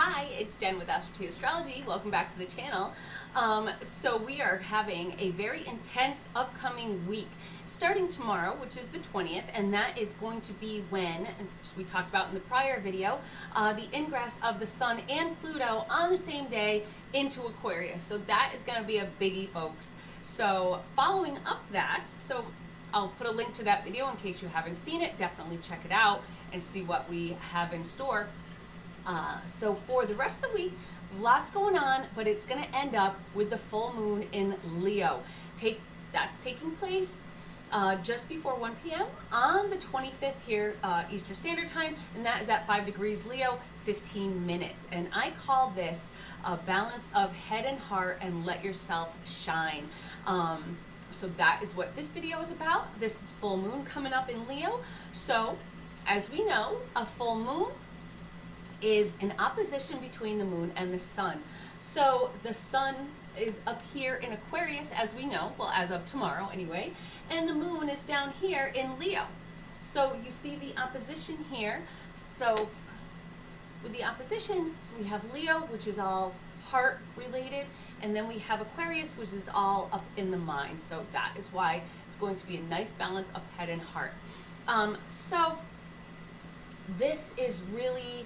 Hi, it's Jen with Astro Astrology. Welcome back to the channel. So we are having a very intense upcoming week starting tomorrow, which is the 20th, and that is going to be when, as we talked about in the prior video, the ingress of the Sun and Pluto on the same day into Aquarius. So that is going to be a biggie, folks. So following up that, so I'll put a link to that video in case you haven't seen it. Definitely check it out and see what we have in store. So for the rest of the week, lots going on, but it's going to end up with the full moon in Leo. That's taking place just before 1 p.m. on the 25th here, Eastern Standard Time, and that is at 5 degrees Leo, 15 minutes. And I call this a balance of head and heart and let yourself shine. So that is what this video is about. This is full moon coming up in Leo. So as we know, a full moon is an opposition between the moon and the sun. So the sun is up here in Aquarius, as we know, well, as of tomorrow anyway, and the moon is down here in Leo. So you see the opposition here. So with the opposition, so we have Leo, which is all heart related, and then we have Aquarius, which is all up in the mind. So that is why it's going to be a nice balance of head and heart. So this is really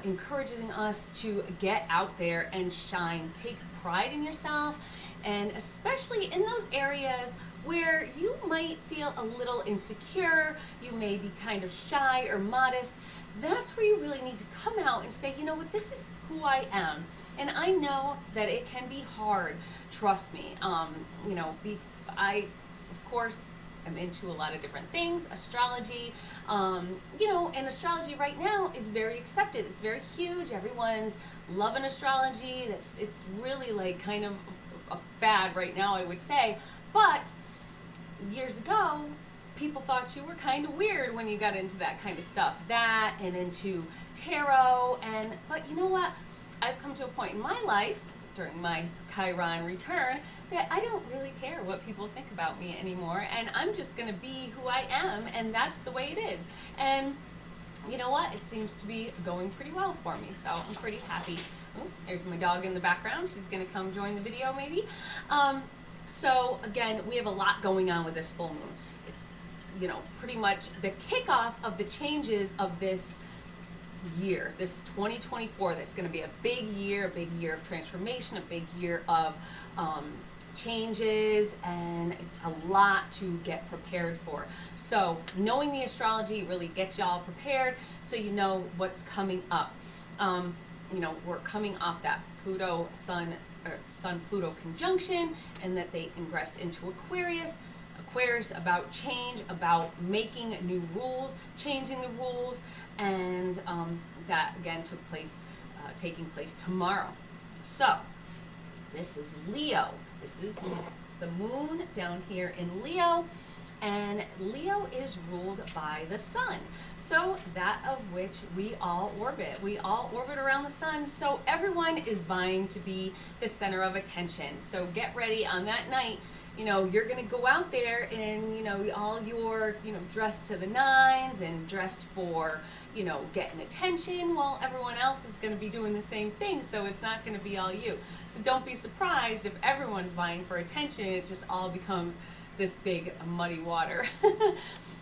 encouraging us to get out there and shine, take pride in yourself, and especially in those areas where you might feel a little insecure, you may be kind of shy or modest. That's where you really need to come out and say, you know what, this is who I am. And I know that it can be hard, trust me. I, of course, I'm into a lot of different things, astrology, and astrology right now is very accepted. It's very huge. Everyone's loving astrology. It's really like kind of a fad right now, I would say. But years ago, people thought you were kind of weird when you got into that kind of stuff, that and into tarot. But you know what? I've come to a point in my life during my Chiron return that I don't really care what people think about me anymore, and I'm just going to be who I am, and that's the way it is. And you know what? It seems to be going pretty well for me, so I'm pretty happy. Oh, there's my dog in the background. She's going to come join the video maybe. So again, we have a lot going on with this full moon. It's, pretty much the kickoff of the changes of this year, this 2024, that's going to be a big year of transformation, a big year of changes, and it's a lot to get prepared for. So knowing the astrology really gets y'all prepared so you know what's coming up. We're coming off that Sun-Pluto conjunction, and that they ingressed into Aquarius. Aquarius about change, about making new rules, changing the rules, and that again taking place tomorrow. So this is Leo. This is the moon down here in Leo, and Leo is ruled by the sun. So that of which we all orbit. We all orbit around the sun, so everyone is vying to be the center of attention. So get ready on that night. You're going to go out there and, all your, dressed to the nines and dressed for, getting attention, while everyone else is going to be doing the same thing. So it's not going to be all you. So don't be surprised if everyone's vying for attention. It just all becomes this big muddy water.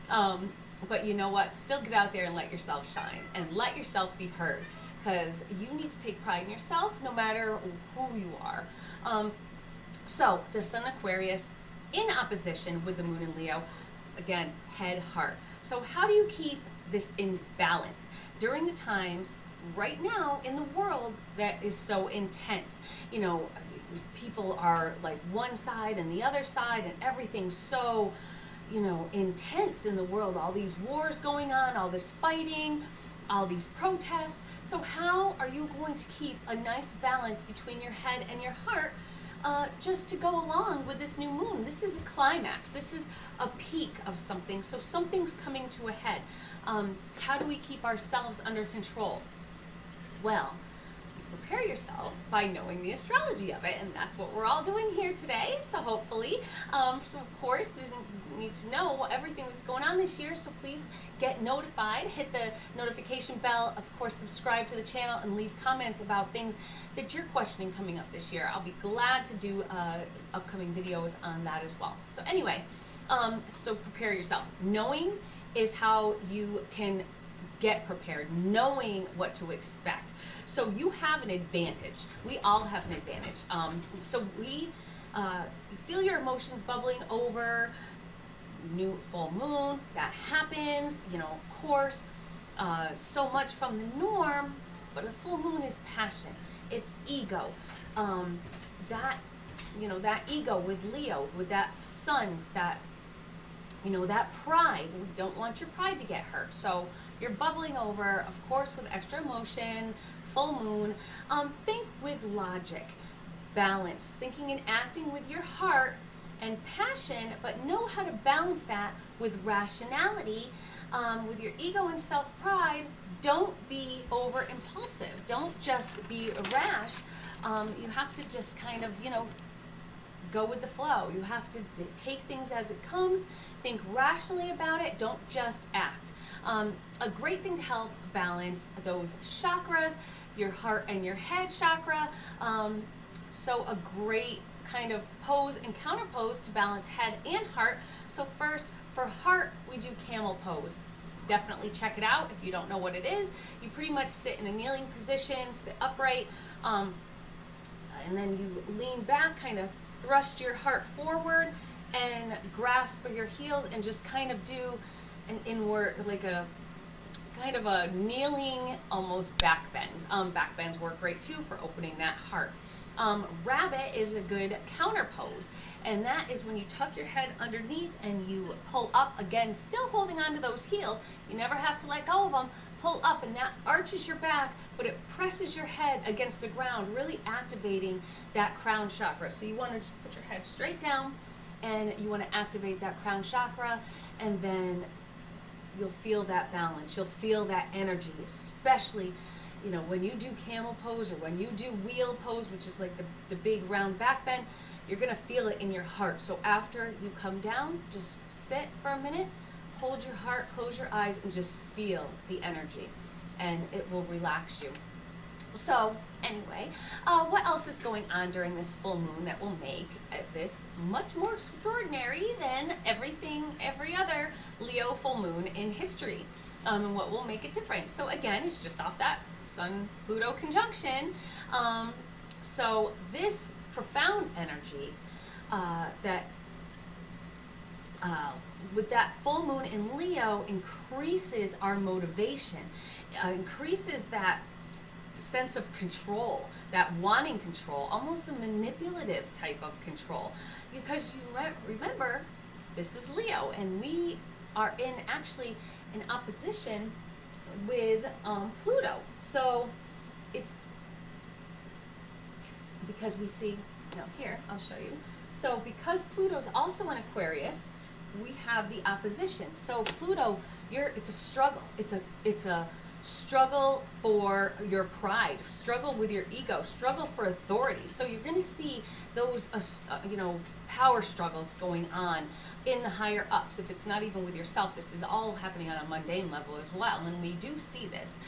But you know what? Still get out there and let yourself shine and let yourself be heard, because you need to take pride in yourself no matter who you are. So the Sun Aquarius in opposition with the moon in Leo, again, head, heart. So how do you keep this in balance during the times right now in the world that is so intense? People are like one side and the other side, and everything's so, intense in the world. All these wars going on, all this fighting, all these protests. So how are you going to keep a nice balance between your head and your heart? Just to go along with this new moon. This is a climax. This is a peak of something. So something's coming to a head. How do we keep ourselves under control? Well, prepare yourself by knowing the astrology of it, and that's what we're all doing here today. So hopefully, of course, need to know everything that's going on this year, so please get notified. Hit the notification bell. Of course, subscribe to the channel and leave comments about things that you're questioning coming up this year. I'll be glad to do upcoming videos on that as well. So anyway, so prepare yourself. Knowing is how you can get prepared, knowing what to expect. So you have an advantage. We all have an advantage. So we feel your emotions bubbling over. New full moon, that happens, of course, so much from the norm, but a full moon is passion. It's ego. That ego with Leo, with that sun, that pride. We don't want your pride to get hurt. So you're bubbling over, of course, with extra emotion, full moon. Think with logic, balance, thinking and acting with your heart and passion, but know how to balance that with rationality, with your ego and self-pride. Don't be over impulsive. Don't just be rash. You have to just kind of, go with the flow. You have to take things as it comes, think rationally about it, don't just act. A great thing to help balance those chakras, your heart and your head chakra. So a great kind of pose and counter pose to balance head and heart. So first, for heart, we do camel pose. Definitely check it out. If you don't know what it is, you pretty much sit in a kneeling position, sit upright, and then you lean back, kind of thrust your heart forward and grasp your heels and just kind of do an inward, like a kind of a kneeling, almost back bend. Back bends work great too for opening that heart. Rabbit is a good counter pose, and that is when you tuck your head underneath and you pull up, again, still holding on to those heels. You never have to let go of them. Pull up, and that arches your back, but it presses your head against the ground, really activating that crown chakra. So you want to just put your head straight down, and you want to activate that crown chakra, and then you'll feel that balance. You'll feel that energy, especially when you do camel pose or when you do wheel pose, which is like the big round back bend. You're going to feel it in your heart. So after you come down, just sit for a minute, hold your heart, close your eyes, and just feel the energy, and it will relax you. So anyway, what else is going on during this full moon that will make this much more extraordinary than every other Leo full moon in history? And what will make it different? So again, it's just off that Sun-Pluto conjunction. So this profound energy with that full moon in Leo increases our motivation, increases that sense of control, that wanting control, almost a manipulative type of control. Because you remember, this is Leo, and we are actually in opposition with Pluto. So it's because we see, here, I'll show you. So because Pluto's also in Aquarius, we have the opposition. So Pluto, it's a struggle. It's a struggle for your pride, struggle with your ego, struggle for authority. So you're going to see those, power struggles going on in the higher ups. If it's not even with yourself, this is all happening on a mundane level as well. And we do see this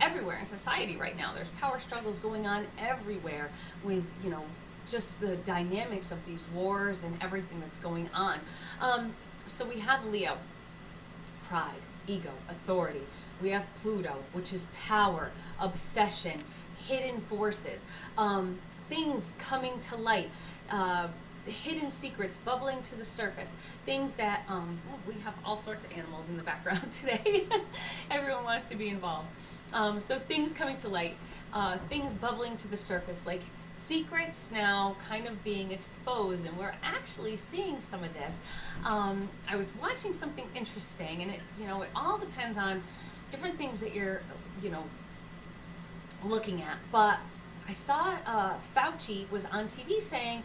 everywhere in society right now. There's power struggles going on everywhere with, just the dynamics of these wars and everything that's going on. So we have Leo, pride, ego, authority. We have Pluto, which is power, obsession, hidden forces, things coming to light, hidden secrets bubbling to the surface, things that, we have all sorts of animals in the background today. Everyone wants to be involved. So things coming to light, things bubbling to the surface, like secrets now kind of being exposed, and we're actually seeing some of this. I was watching something interesting, and it all depends on different things that you're, looking at. But I saw Fauci was on TV saying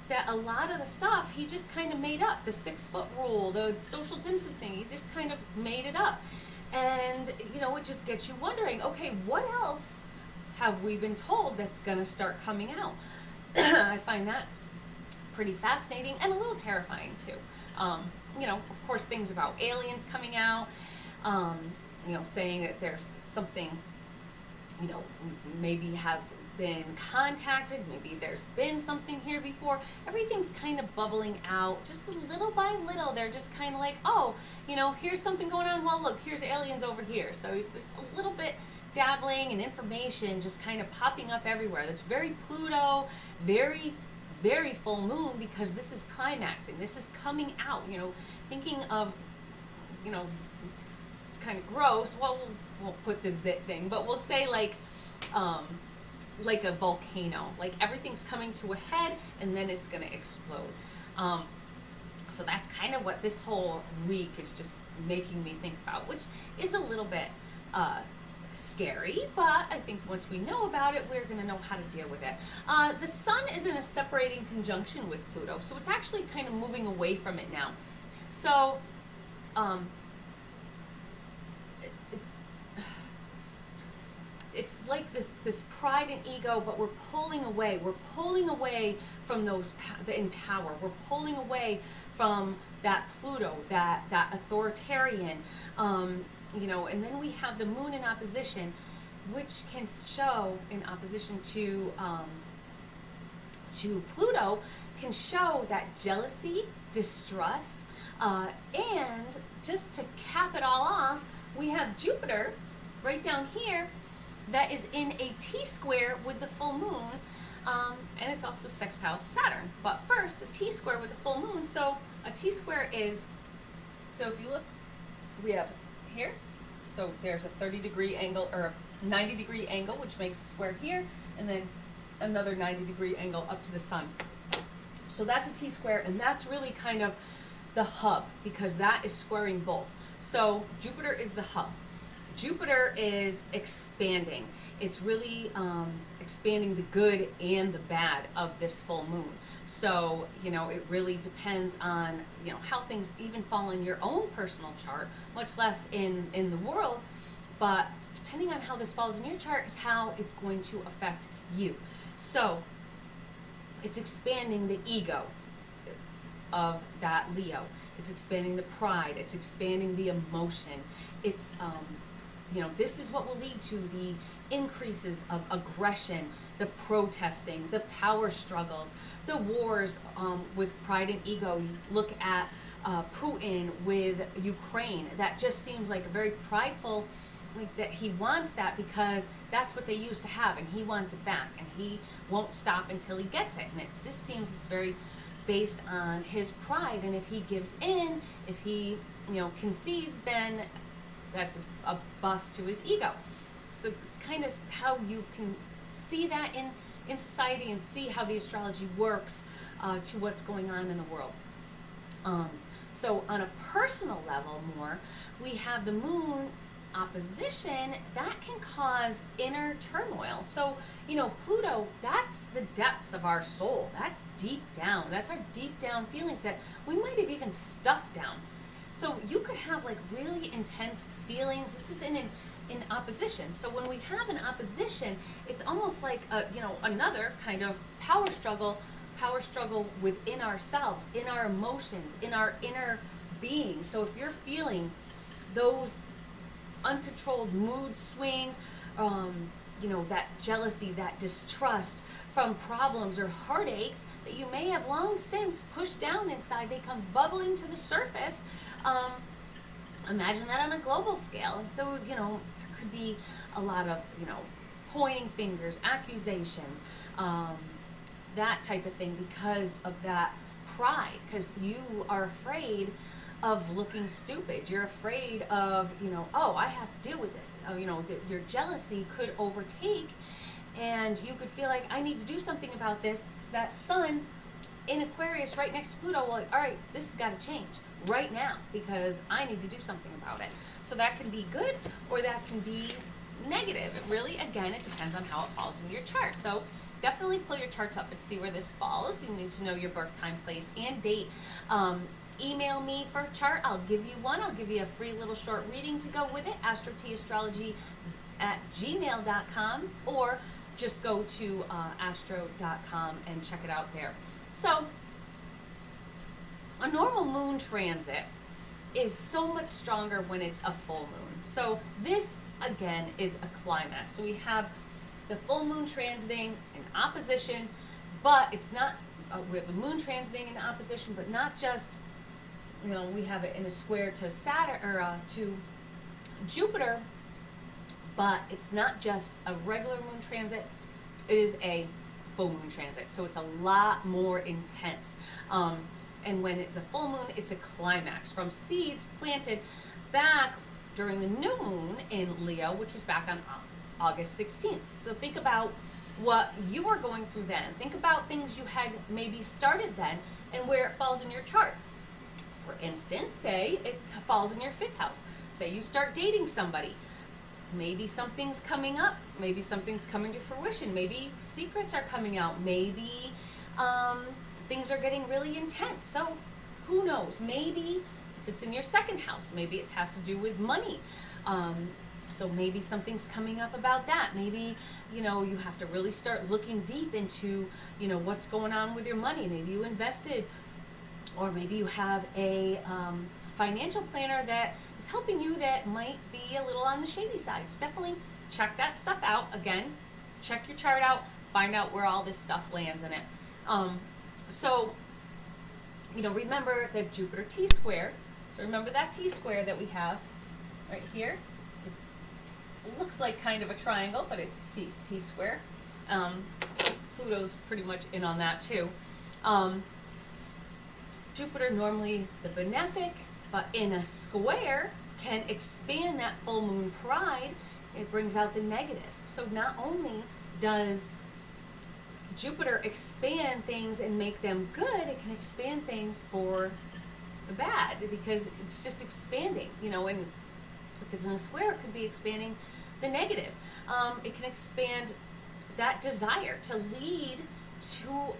that a lot of the stuff he just kind of made up. The 6-foot rule, the social distancing, he just kind of made it up. And, it just gets you wondering, okay, what else have we been told that's going to start coming out? I find that pretty fascinating and a little terrifying too. you know, of course, things about aliens coming out, um, you know, saying that there's something, you know, maybe have been contacted, maybe there's been something here before. Everything's kind of bubbling out just little by little. They're just kind of like, oh, you know, here's something going on. Well, look, here's aliens over here. So there's a little bit dabbling and information just kind of popping up everywhere. That's very Pluto, very, very full moon, because this is climaxing. This is coming out, you know, thinking of, you know, kind of gross. Well, we'll put the zit thing, but we'll say like a volcano. Like everything's coming to a head and then it's going to explode. So that's kind of what this whole week is just making me think about, which is a little bit scary, but I think once we know about it, we're going to know how to deal with it. The sun is in a separating conjunction with Pluto, so it's actually kind of moving away from it now. So it's like this pride and ego, but we're pulling away. We're pulling away from those in power. We're pulling away from that Pluto, that authoritarian, you know. And then we have the moon in opposition, which can show in opposition to Pluto, can show that jealousy, distrust, and just to cap it all off, we have Jupiter right down here that is in a T-square with the full moon, and it's also sextile to Saturn. But first, a T-square with the full moon. So a T-square is, so if you look, we have here, so there's a 30-degree angle, or a 90-degree angle, which makes a square here, and then another 90-degree angle up to the sun. So that's a T-square, and that's really kind of the hub, because that is squaring both. So Jupiter is the hub. Jupiter is expanding. It's really expanding the good and the bad of this full moon. So, you know, it really depends on, you know, how things even fall in your own personal chart, much less in the world. But depending on how this falls in your chart is how it's going to affect you. So it's expanding the ego of that Leo. It's expanding the pride. It's expanding the emotion. It's you know, this is what will lead to the increases of aggression, the protesting, the power struggles, the wars with pride and ego. You look at Putin with Ukraine. That just seems like a very prideful, like that he wants that because that's what they used to have, and he wants it back, and he won't stop until he gets it. And it just seems it's very based on his pride, and if he gives in, if he, you know, concedes, then that's a bust to his ego. So it's kind of how you can see that in society and see how the astrology works to what's going on in the world. So on a personal level more, we have the moon opposition that can cause inner turmoil. So, you know, Pluto, that's the depths of our soul. That's deep down. That's our deep down feelings that we might have even stuffed down. So you could have like really intense feelings. This is in opposition. So when we have an opposition, it's almost like you know, another kind of power struggle within ourselves, in our emotions, in our inner being. So if you're feeling those uncontrolled mood swings, you know, that jealousy, that distrust from problems or heartaches that you may have long since pushed down inside, they come bubbling to the surface. Imagine that on a global scale. So, you know, there could be a lot of, you know, pointing fingers, accusations, that type of thing because of that pride, because you are afraid of looking stupid. You're afraid of, you know, oh, I have to deal with this. You know, your jealousy could overtake, and you could feel like I need to do something about this. Because that sun in Aquarius right next to Pluto, well, like, all right, this has got to change right now because I need to do something about it. So that can be good or that can be negative. It really, again, it depends on how it falls in your chart. So definitely pull your charts up and see where this falls. You need to know your birth time, place, and date. Email me for a chart. I'll give you one. I'll give you a free little short reading to go with it, astrotastrology@gmail.com, or just go to astro.com and check it out there. So A normal moon transit is so much stronger when it's a full moon. So this again is a climax. So we have the full moon transiting in opposition, but it's not, we have the moon transiting in opposition, but not just, we have it in a square to Saturn, or to Jupiter, but it's not just a regular moon transit, it is a full moon transit. So it's a lot more intense. And when it's a full moon, it's a climax from seeds planted back during the new moon in Leo, which was back on August 16th. So think about what you were going through then. Think about things you had maybe started then and where it falls in your chart. For instance, say it falls in your 5th house. Say you start dating somebody. Maybe something's coming up. Maybe something's coming to fruition. Maybe secrets are coming out. Maybe things are getting really intense. So who knows? Maybe if it's in your 2nd house, maybe it has to do with money. So maybe something's coming up about that. Maybe, you have to really start looking deep into, what's going on with your money. Maybe you invested, or maybe you have a financial planner that is helping you that might be a little on the shady side. So definitely check that stuff out. Again, check your chart out, find out where all this stuff lands in it. So, remember the Jupiter T-square. So remember that T-square that we have right here. It looks like kind of a triangle, but it's T-square. So Pluto's pretty much in on that too. Jupiter, normally the benefic, but in a square can expand that full moon pride. It brings out the negative. So not only does Jupiter expand things and make them good, it can expand things for the bad, because it's just expanding, and if it's in a square, it could be expanding the negative. It can expand that desire to lead, to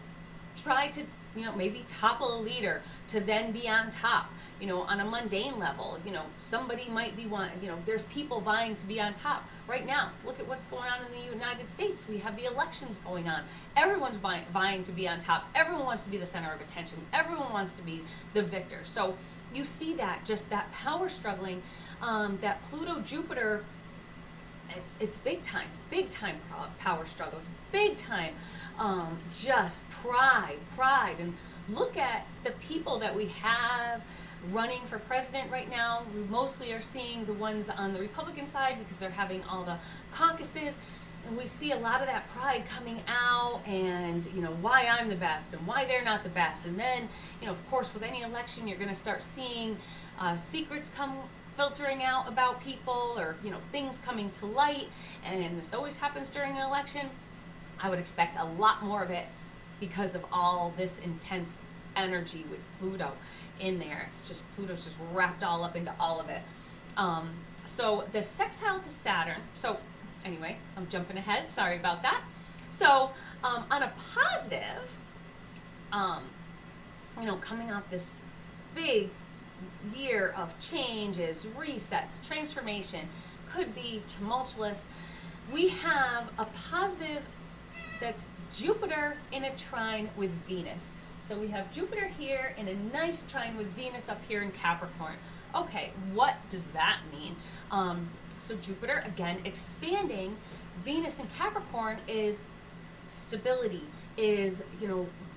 try to, maybe topple a leader, to then be on top, on a mundane level. Somebody might be there's people vying to be on top. Right now, look at what's going on in the United States. We have the elections going on. Everyone's vying to be on top. Everyone wants to be the center of attention. Everyone wants to be the victor. So you see that, just that power struggling, that Pluto-Jupiter, it's big time power struggles, big time, just pride, and look at the people that we have running for president right now. We mostly are seeing the ones on the Republican side because they're having all the caucuses, and we see a lot of that pride coming out, and why I'm the best and why they're not the best. And then of course with any election you're going to start seeing secrets come filtering out about people, or things coming to light, and this always happens during an election. I would expect a lot more of it because of all this intense energy with Pluto in there. It's just, Pluto's just wrapped all up into all of it. So the sextile to Saturn, so anyway, I'm jumping ahead, sorry about that. So on a positive, coming off this big year of changes, resets, transformation, could be tumultuous, we have a positive that's Jupiter in a trine with Venus. So we have Jupiter here in a nice trine with Venus up here in Capricorn. Okay, what does that mean? So Jupiter, again, expanding. Venus in Capricorn is stability, is,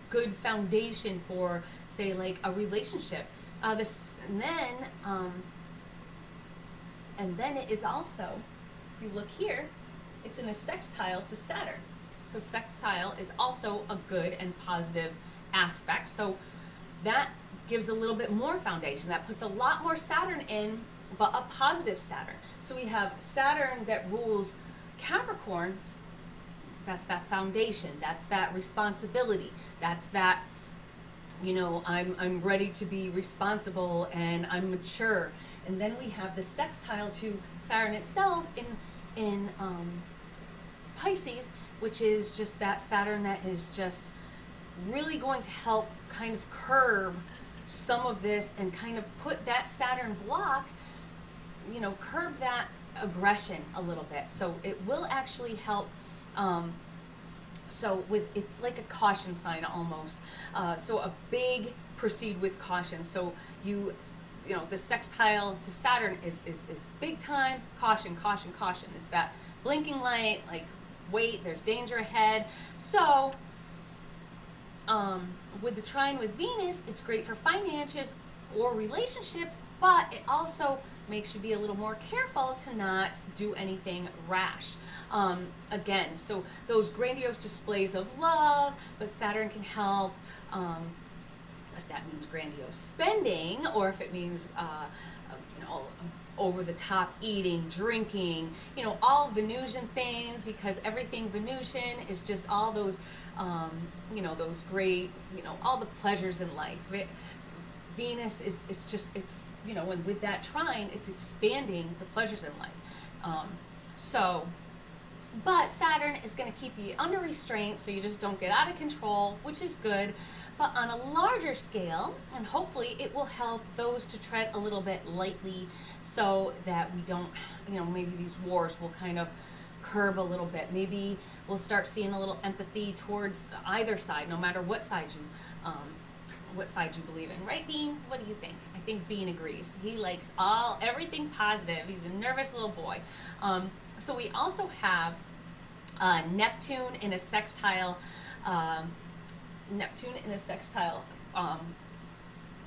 good foundation for, say, like a relationship. And then it is also, if you look here, it's in a sextile to Saturn. So sextile is also a good and positive aspect. So that gives a little bit more foundation. That puts a lot more Saturn in, but a positive Saturn. So we have Saturn that rules Capricorn. That's that foundation. That's that responsibility. That's that, I'm ready to be responsible and I'm mature. And then we have the sextile to Saturn itself in Pisces, which is just that Saturn that is just really going to help kind of curb some of this and kind of put that Saturn block, curb that aggression a little bit. So it will actually help So it's like a caution sign almost. So a big proceed with caution. So the sextile to Saturn is big time caution, caution, caution. It's that blinking light, like wait, there's danger ahead. So with the trine with Venus, it's great for finances or relationships, but it also makes you be a little more careful to not do anything rash. Again, so those grandiose displays of love, but Saturn can help if that means grandiose spending, or if it means over the top eating, drinking, all Venusian things, because everything Venusian is just all those those great, all the pleasures in life. Venus it's and with that trine, it's expanding the pleasures in life. But Saturn is going to keep you under restraint, so you just don't get out of control, which is good. But on a larger scale, and hopefully it will help those to tread a little bit lightly, so that we don't, maybe these wars will kind of curb a little bit. Maybe we'll start seeing a little empathy towards either side, no matter what side you believe in. Right, Bean? What do you think? I think Bean agrees. He likes everything positive. He's a nervous little boy. So we also have Neptune in a sextile. Neptune in a sextile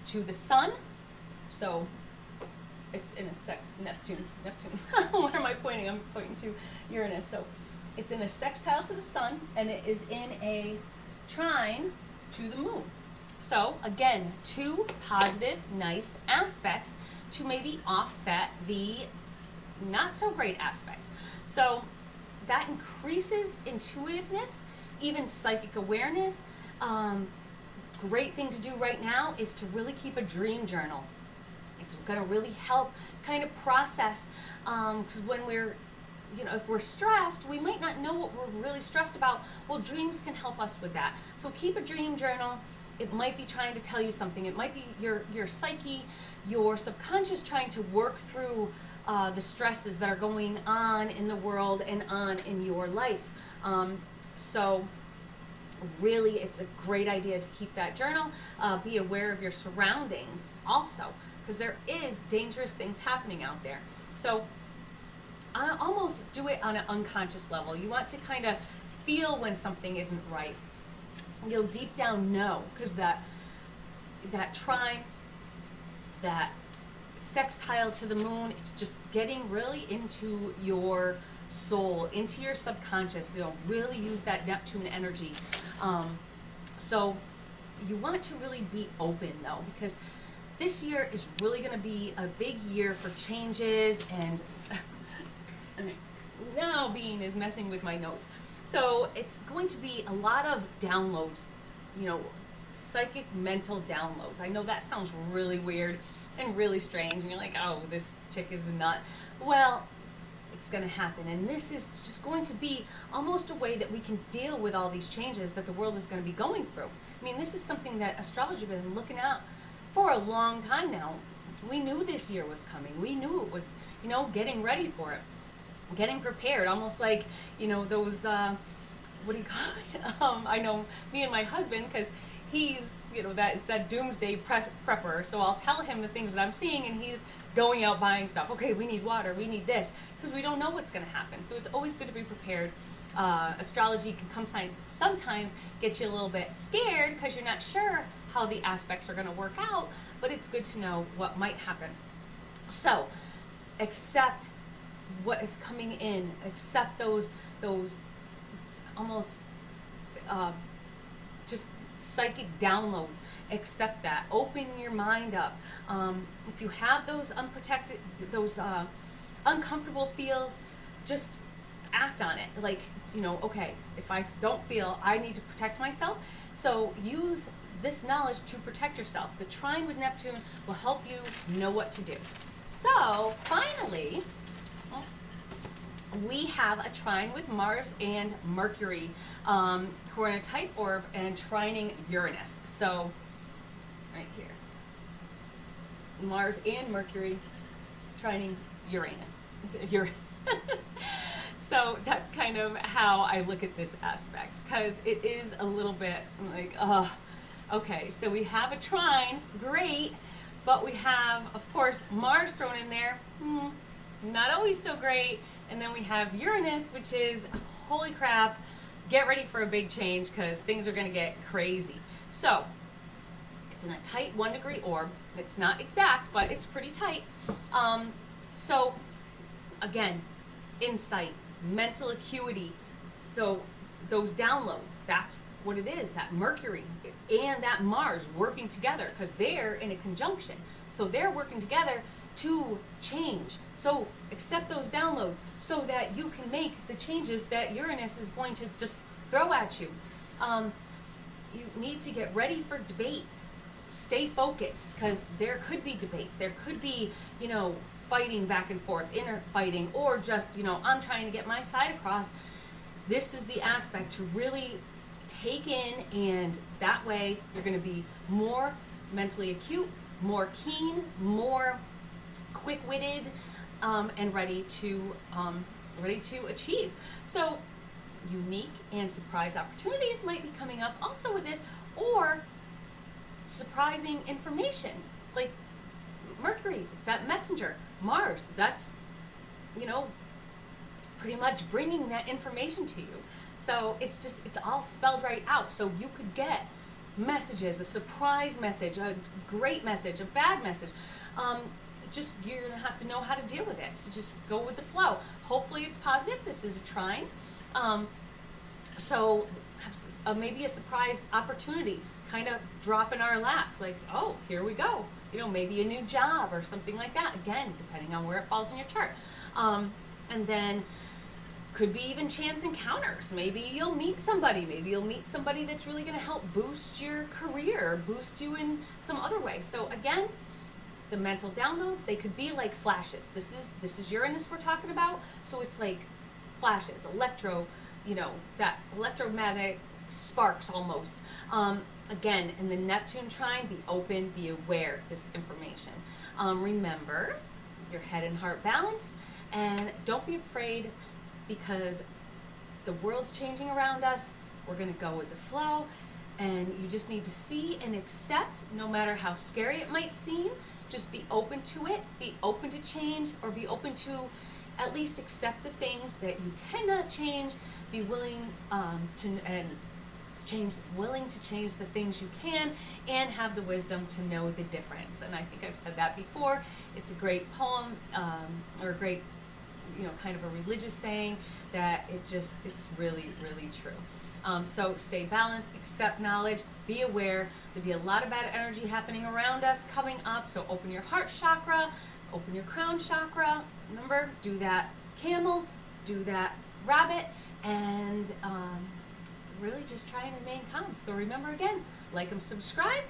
to the Sun. So it's in a Neptune. Where am I pointing? I'm pointing to Uranus. So it's in a sextile to the Sun, and it is in a trine to the Moon. So again, two positive, nice aspects to maybe offset the not so great aspects. So that increases intuitiveness, even psychic awareness. Great thing to do right now is to really keep a dream journal. It's going to really help kind of process, because when we're, if we're stressed, we might not know what we're really stressed about. Well, dreams can help us with that. So keep a dream journal. It might be trying to tell you something. It might be your psyche, your subconscious trying to work through the stresses that are going on in the world and on in your life. So really, it's a great idea to keep that journal. Be aware of your surroundings also, because there is dangerous things happening out there. So I almost do it on an unconscious level. You want to kind of feel when something isn't right. You'll deep down know, because that trine, that sextile to the Moon, it's just getting really into your soul, into your subconscious. Really use that Neptune energy. So you want to really be open though, because this year is really going to be a big year for changes, and now Bean is messing with my notes. So it's going to be a lot of downloads, psychic mental downloads. I know that sounds really weird and really strange, and you're like, oh, this chick is a nut. Well, it's going to happen, and this is just going to be almost a way that we can deal with all these changes that the world is going to be going through. I mean, this is something that astrology has been looking at for a long time now. We knew this year was coming. We knew it was, getting ready for it, getting prepared, almost like, those, what do you call it? I know me and my husband, because he's, it's that doomsday prepper. So I'll tell him the things that I'm seeing, and he's going out buying stuff. Okay, we need water, we need this, because we don't know what's going to happen. So it's always good to be prepared. Astrology can sometimes get you a little bit scared because you're not sure how the aspects are going to work out, but it's good to know what might happen. So accept what is coming in, accept those almost just psychic downloads. Accept that. Open your mind up. If you have those unprotected, those uncomfortable feels, just act on it. Like, okay, if I don't feel, I need to protect myself. So use this knowledge to protect yourself. The trine with Neptune will help you know what to do. So finally, we have a trine with Mars and Mercury, who are in a tight orb and trining Uranus. So right here, Mars and Mercury trining Uranus. So that's kind of how I look at this aspect, because it is a little bit like, okay, so we have a trine, great, but we have, of course, Mars thrown in there, not always so great, and then we have Uranus, which is, holy crap, get ready for a big change, because things are going to get crazy. So it's in a tight 1 degree orb. It's not exact, but it's pretty tight. So again, insight, mental acuity. So those downloads, that's what it is, that Mercury and that Mars working together, because they're in a conjunction. So they're working together to change. So accept those downloads so that you can make the changes that Uranus is going to just throw at you. You need to get ready for debate. Stay focused, because there could be debates. There could be, fighting back and forth, inner fighting, or just, I'm trying to get my side across. This is the aspect to really take in, and that way you're going to be more mentally acute, more keen, more quick-witted, and ready to achieve. So unique and surprise opportunities might be coming up also with this, or surprising information, like Mercury, it's that messenger. Mars, that's, pretty much bringing that information to you. So it's all spelled right out. So you could get messages, a surprise message, a great message, a bad message. Just, you're gonna have to know how to deal with it. So just go with the flow. Hopefully it's positive. This is a trine. So maybe a surprise opportunity kind of drop in our laps, like, oh, here we go. Maybe a new job or something like that. Again, depending on where it falls in your chart. And then could be even chance encounters. Maybe you'll meet somebody. Maybe you'll meet somebody that's really going to help boost your career, boost you in some other way. So again, the mental downloads, they could be like flashes. This is Uranus we're talking about. So it's like flashes, that electromagnetic sparks almost. Again, in the Neptune trine, be open, be aware of this information. Remember your head and heart balance, and don't be afraid, because the world's changing around us. We're going to go with the flow, and you just need to see and accept, no matter how scary it might seem. Just be open to it, be open to change, or be open to at least accept the things that you cannot change. Be willing willing to change the things you can, and have the wisdom to know the difference. And I think I've said that before. It's a great poem, or a great, kind of a religious saying that it's really, really true. So stay balanced, accept knowledge, be aware. There'll be a lot of bad energy happening around us coming up, so open your heart chakra, open your crown chakra. Remember, do that camel, do that rabbit, and really just try and remain calm. So remember, again, like and subscribe.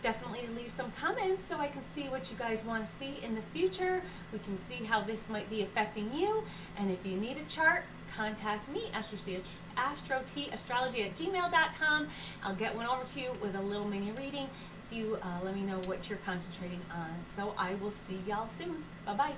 Definitely leave some comments so I can see what you guys want to see in the future. We can see how this might be affecting you. And if you need a chart, contact me, astrotsastrology@gmail.com. I'll get one over to you with a little mini reading if you let me know what you're concentrating on. So I will see y'all soon. Bye-bye.